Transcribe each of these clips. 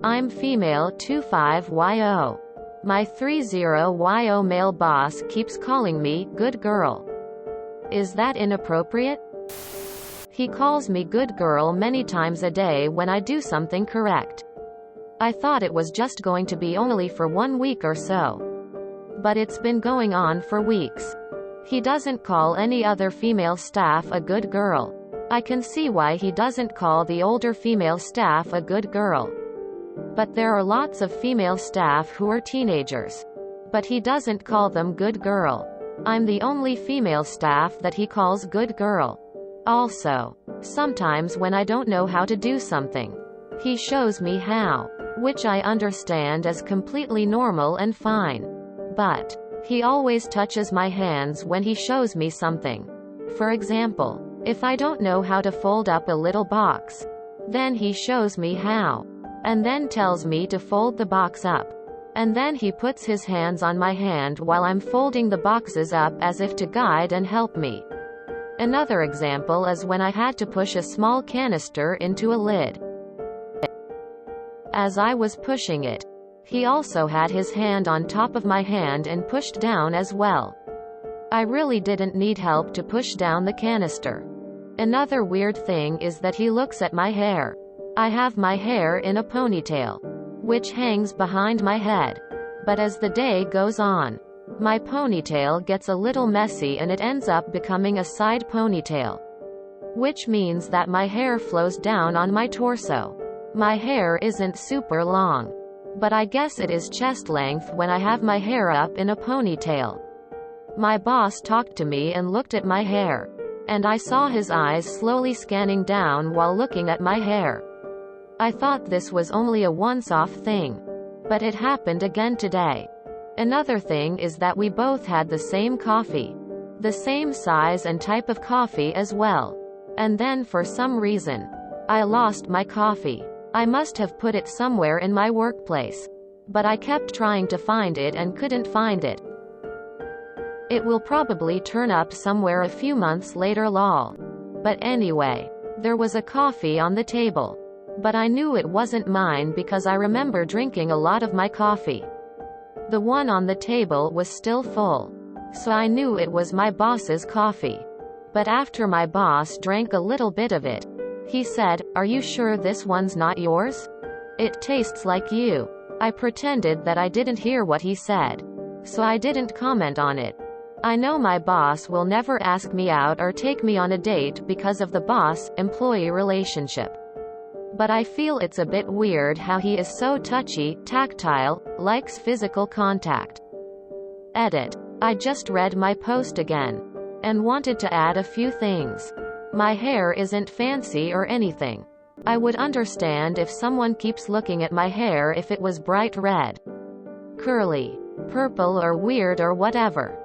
I'm female 25YO. My 30YO male boss keeps calling me good girl. Is that inappropriate? He calls me good girl many times a day when I do something correct. I thought it was just going to be only for 1 week or so. But it's been going on for weeks. He doesn't call any other female staff a good girl. I can see why he doesn't call the older female staff a good girl. But there are lots of female staff who are teenagers. But he doesn't call them good girl. I'm the only female staff that he calls good girl. Also, sometimes when I don't know how to do something, he shows me how, which I understand as completely normal and fine. But he always touches my hands when he shows me something. For example, if I don't know how to fold up a little box, then he shows me how, and then tells me to fold the box up. And then he puts his hands on my hand while I'm folding the boxes up as if to guide and help me. Another example is when I had to push a small canister into a lid. As I was pushing it, he also had his hand on top of my hand and pushed down as well. I really didn't need help to push down the canister. Another weird thing is that he looks at my hair. I have my hair in a ponytail, which hangs behind my head. But as the day goes on, my ponytail gets a little messy and it ends up becoming a side ponytail, which means that my hair flows down on my torso. My hair isn't super long, but I guess it is chest length when I have my hair up in a ponytail. My boss talked to me and looked at my hair, and I saw his eyes slowly scanning down while looking at my hair. I thought this was only a once-off thing, but it happened again today. Another thing is that we both had the same coffee, the same size and type of coffee as well. And then for some reason, I lost my coffee. I must have put it somewhere in my workplace, but I kept trying to find it and couldn't find it. It will probably turn up somewhere a few months later lol. But anyway, there was a coffee on the table. But I knew it wasn't mine because I remember drinking a lot of my coffee. The one on the table was still full, so I knew it was my boss's coffee. But after my boss drank a little bit of it, he said, "Are you sure this one's not yours? It tastes like you." I pretended that I didn't hear what he said, so I didn't comment on it. I know my boss will never ask me out or take me on a date because of the boss-employee relationship. But I feel it's a bit weird how he is so touchy, tactile, likes physical contact. Edit. I just read my post again, and wanted to add a few things. My hair isn't fancy or anything. I would understand if someone keeps looking at my hair if it was bright red, curly, purple or weird or whatever.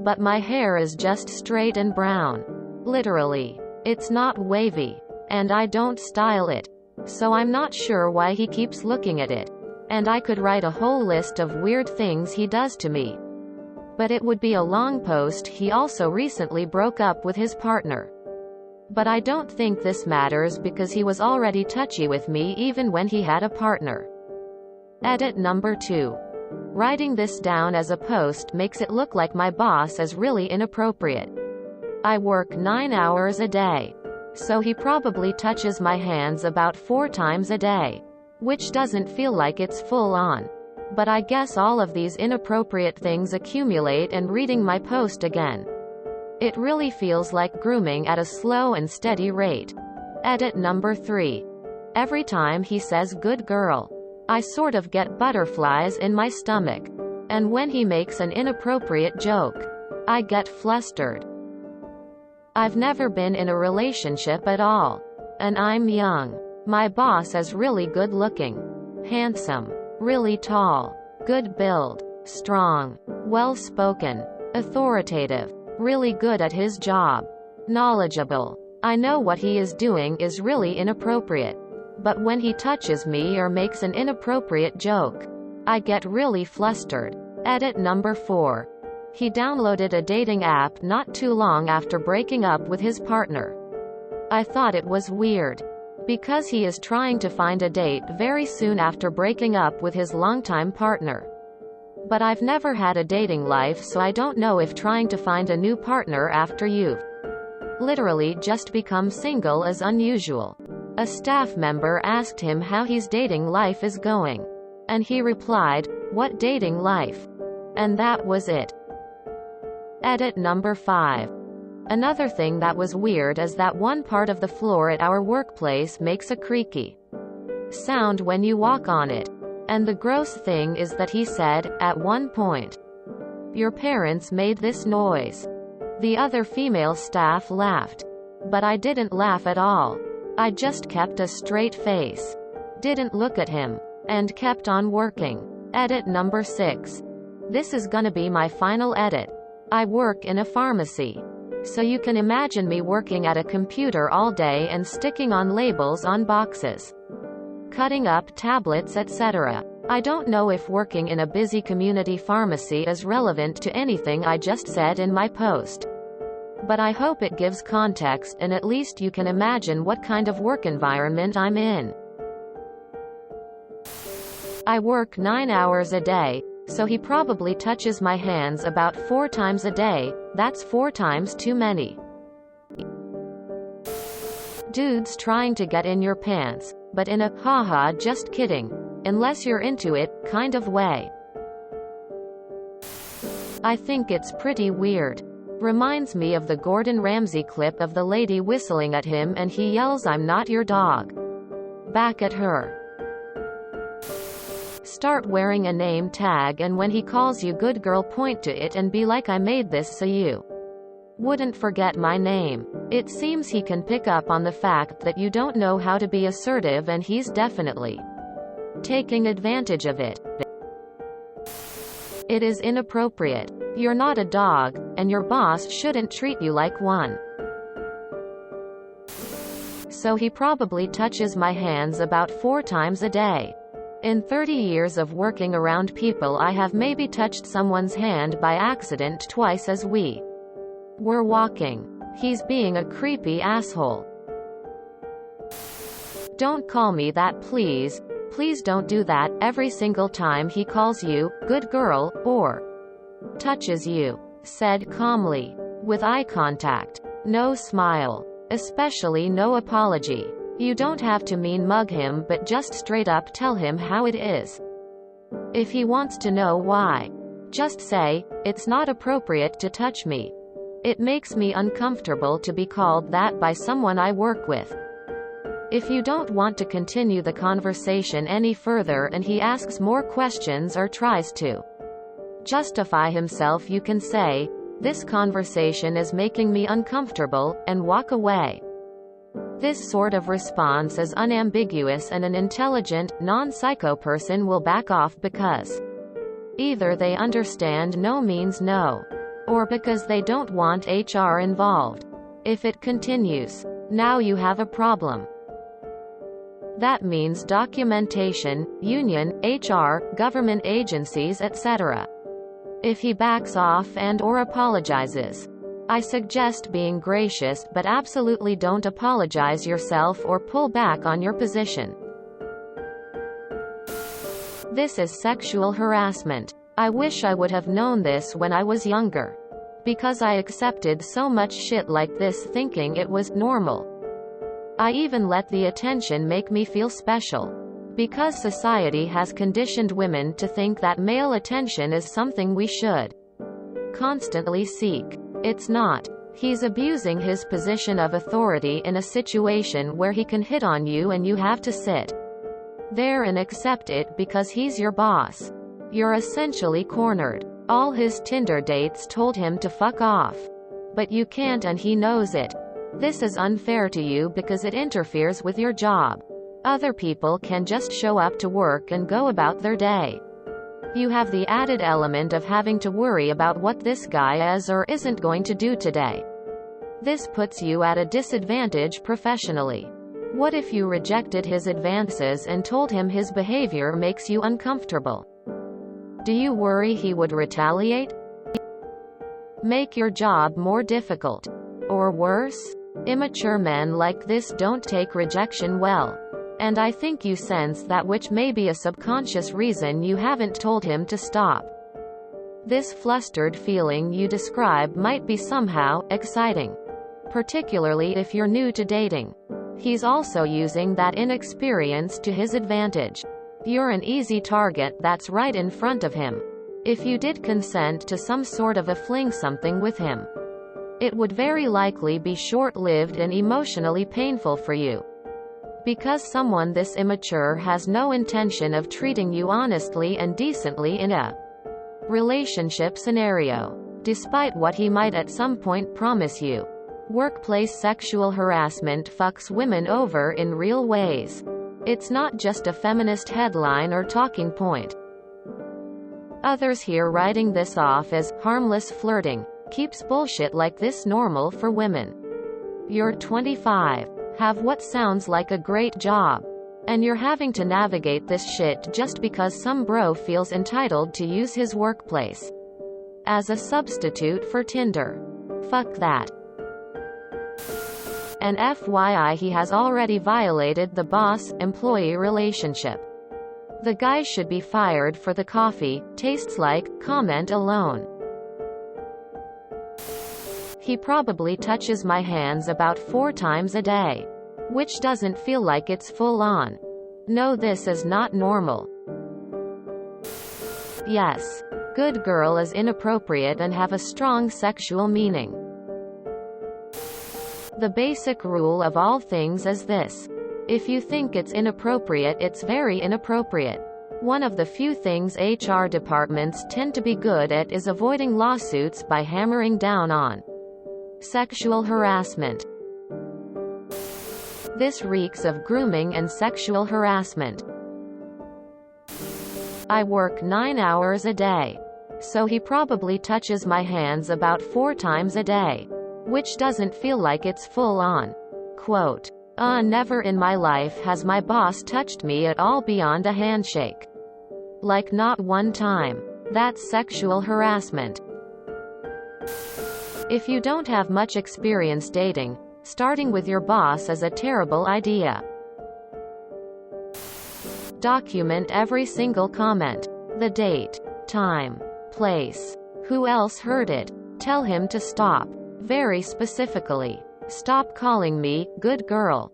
But my hair is just straight and brown. Literally. It's not wavy. And I don't style it. So I'm not sure why he keeps looking at it. And I could write a whole list of weird things he does to me. But it would be a long post. He also recently broke up with his partner. But I don't think this matters because he was already touchy with me even when he had a partner. Edit number 2. Writing this down as a post makes it look like my boss is really inappropriate. I work 9 hours a day. So he probably touches my hands about 4 times a day. Which doesn't feel like it's full on. But I guess all of these inappropriate things accumulate and reading my post again. It really feels like grooming at a slow and steady rate. Edit number 3. Every time he says good girl, I sort of get butterflies in my stomach. And when he makes an inappropriate joke, I get flustered. I've never been in a relationship at all. And I'm young. My boss is really good looking, handsome, really tall, good build, strong, well spoken, authoritative, really good at his job, knowledgeable. I know what he is doing is really inappropriate. But when he touches me or makes an inappropriate joke, I get really flustered. Edit number 4. He downloaded a dating app not too long after breaking up with his partner. I thought it was weird. because he is trying to find a date very soon after breaking up with his longtime partner. But I've never had a dating life, so I don't know if trying to find a new partner after you've literally just become single is unusual. A staff member asked him how his dating life is going. And he replied, "What dating life?" And that was it. Edit number 5. Another thing that was weird is that one part of the floor at our workplace makes a creaky sound when you walk on it. And the gross thing is that he said, at one point, "Your parents made this noise." The other female staff laughed. But I didn't laugh at all. I just kept a straight face, didn't look at him, and kept on working. Edit number 6. This is gonna be my final edit. I work in a pharmacy. So you can imagine me working at a computer all day and sticking on labels on boxes, cutting up tablets, etc. I don't know if working in a busy community pharmacy is relevant to anything I just said in my post. But I hope it gives context and at least you can imagine what kind of work environment I'm in. I work 9 hours a day, so he probably touches my hands about 4 times a day. That's 4 times too many. Dudes trying to get in your pants, but in a haha just kidding, unless you're into it kind of way. I think it's pretty weird. Reminds me of the Gordon Ramsay clip of the lady whistling at him and he yells, "I'm not your dog," back at her. Start wearing a name tag and when he calls you good girl, point to it and be like, "I made this so you wouldn't forget my name." It seems he can pick up on the fact that you don't know how to be assertive and he's definitely taking advantage of it. It is inappropriate. You're not a dog, and your boss shouldn't treat you like one. So he probably touches my hands about 4 times a day. In 30 years of working around people, I have maybe touched someone's hand by accident twice as we were walking. He's being a creepy asshole. Don't call me that, please. Please don't do that every single time he calls you good girl or touches you. Said calmly, with eye contact. No smile. Especially no apology. You don't have to mean mug him, but just straight up tell him how it is. If he wants to know why, just say, "It's not appropriate to touch me. It makes me uncomfortable to be called that by someone I work with." If you don't want to continue the conversation any further and he asks more questions or tries to justify himself, you can say, "This conversation is making me uncomfortable," and walk away. This sort of response is unambiguous and an intelligent, non-psycho person will back off because either they understand no means no, or because they don't want HR involved. If it continues, now you have a problem. That means documentation, union, HR, government agencies, etc. If he backs off and/or apologizes, I suggest being gracious, but absolutely don't apologize yourself or pull back on your position. This is sexual harassment. I wish I would have known this when I was younger. Because I accepted so much shit like this thinking it was normal. I even let the attention make me feel special. Because society has conditioned women to think that male attention is something we should constantly seek. It's not. He's abusing his position of authority in a situation where he can hit on you and you have to sit there and accept it because he's your boss. You're essentially cornered. All his Tinder dates told him to fuck off. But you can't and he knows it. This is unfair to you because it interferes with your job. Other people can just show up to work and go about their day. You have the added element of having to worry about what this guy is or isn't going to do today. This puts you at a disadvantage professionally. What if you rejected his advances and told him his behavior makes you uncomfortable? Do you worry he would retaliate? Make your job more difficult? Or worse? Immature men like this don't take rejection well. And I think you sense that, which may be a subconscious reason you haven't told him to stop. This flustered feeling you describe might be somehow exciting, particularly if you're new to dating. He's also using that inexperience to his advantage. You're an easy target that's right in front of him. If you did consent to some sort of a fling something with him, it would very likely be short-lived and emotionally painful for you. Because someone this immature has no intention of treating you honestly and decently in a relationship scenario, despite what he might at some point promise you. Workplace sexual harassment fucks women over in real ways. It's not just a feminist headline or talking point. Others here writing this off as harmless flirting keeps bullshit like this normal for women. You're 25, have what sounds like a great job, and you're having to navigate this shit just because some bro feels entitled to use his workplace as a substitute for Tinder. Fuck that. And FYI, he has already violated the boss-employee relationship. The guy should be fired for the coffee tastes like comment alone. He probably touches my hands about 4 times a day, which doesn't feel like it's full on. No, this is not normal. Yes, good girl is inappropriate and have a strong sexual meaning. The basic rule of all things is this: if you think it's inappropriate, it's very inappropriate. One of the few things HR departments tend to be good at is avoiding lawsuits by hammering down on sexual harassment. This reeks of grooming and sexual harassment. I work 9 hours a day, so he probably touches my hands about 4 times a day, which doesn't feel like it's full on. Quote, never in my life has my boss touched me at all beyond a handshake. Like not one time. That's sexual harassment. If you don't have much experience dating, starting with your boss is a terrible idea. Document every single comment. The date, time, place, who else heard it. Tell him to stop. Very specifically. Stop calling me good girl.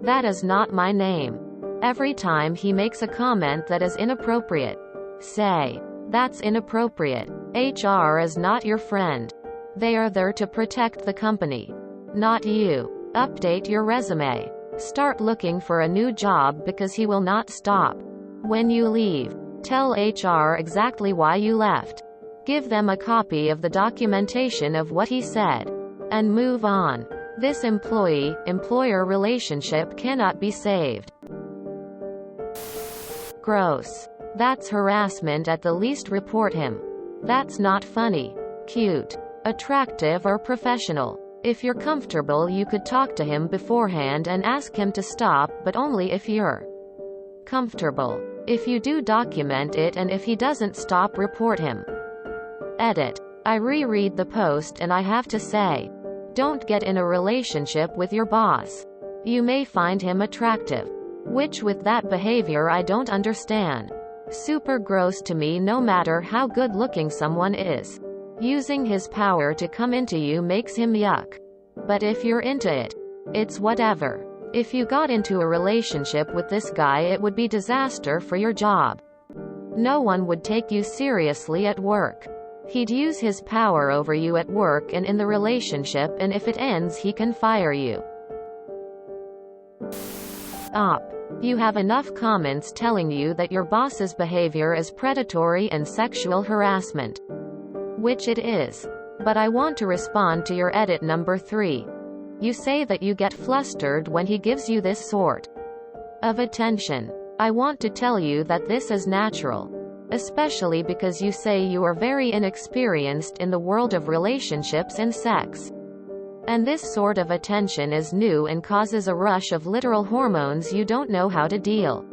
That is not my name. Every time he makes a comment that is inappropriate, say, that's inappropriate. HR is not your friend. They are there to protect the company, not you. Update your resume. Start looking for a new job because he will not stop. When you leave, tell HR exactly why you left. Give them a copy of the documentation of what he said, and move on. This employee-employer relationship cannot be saved. Gross. That's harassment at the least. Report him. That's not funny, cute, attractive or professional. If you're comfortable, you could talk to him beforehand and ask him to stop, but only if you're comfortable. If you do, document it, and if he doesn't stop, report him. Edit. I reread the post and I have to say, don't get in a relationship with your boss. You may find him attractive, which with that behavior I don't understand. Super gross to me, no matter how good looking someone is. Using his power to come into you makes him yuck. But if you're into it, it's whatever. If you got into a relationship with this guy, it would be disaster for your job. No one would take you seriously at work. He'd use his power over you at work and in the relationship, and if it ends, he can fire you. You have enough comments telling you that your boss's behavior is predatory and sexual harassment. Which it is. But I want to respond to your edit number 3. You say that you get flustered when he gives you this sort of attention. I want to tell you that this is natural. Especially because you say you are very inexperienced in the world of relationships and sex. And this sort of attention is new and causes a rush of literal hormones you don't know how to deal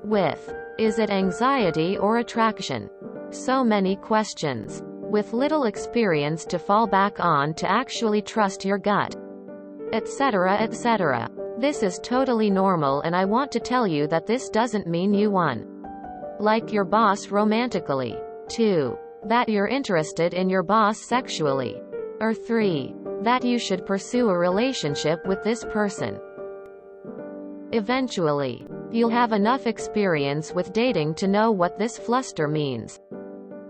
with. Is it anxiety or attraction? So many questions. With little experience to fall back on to actually trust your gut. etc., etc. This is totally normal, and I want to tell you that this doesn't mean you 1. Like your boss romantically, 2. That you're interested in your boss sexually, or 3. That you should pursue a relationship with this person. Eventually, you'll have enough experience with dating to know what this fluster means.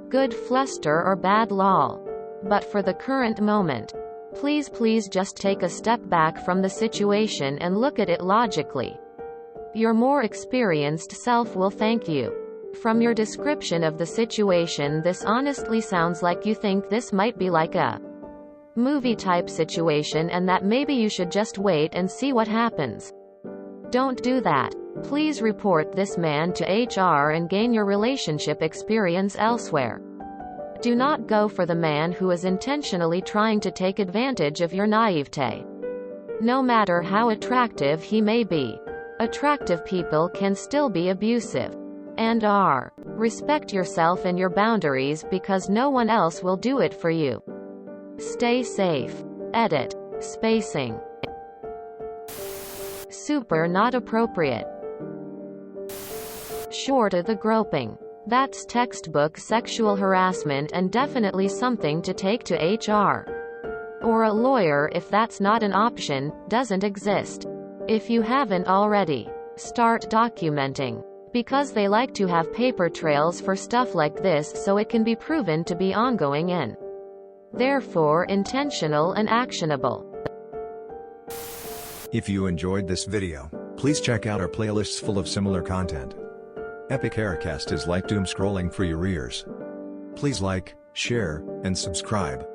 Good fluster or bad lol. But for the current moment, please just take a step back from the situation and look at it logically. Your more experienced self will thank you. From your description of the situation, this honestly sounds like you think this might be like a movie type situation and that maybe you should just wait and see what happens. Don't do that. Please report this man to HR and gain your relationship experience elsewhere. Do not go for the man who is intentionally trying to take advantage of your naivete. No matter how attractive he may be, attractive people can still be abusive. And are. Respect yourself and your boundaries because no one else will do it for you. Stay safe. Edit. Spacing. Super not appropriate. Short of the groping. That's textbook sexual harassment and definitely something to take to HR. Or a lawyer if that's not an option, doesn't exist. If you haven't already, start documenting. Because they like to have paper trails for stuff like this so it can be proven to be ongoing and therefore intentional and actionable. If you enjoyed this video, please check out our playlists full of similar content. Epic Haircast is like doom scrolling for your ears. Please like, share, and subscribe.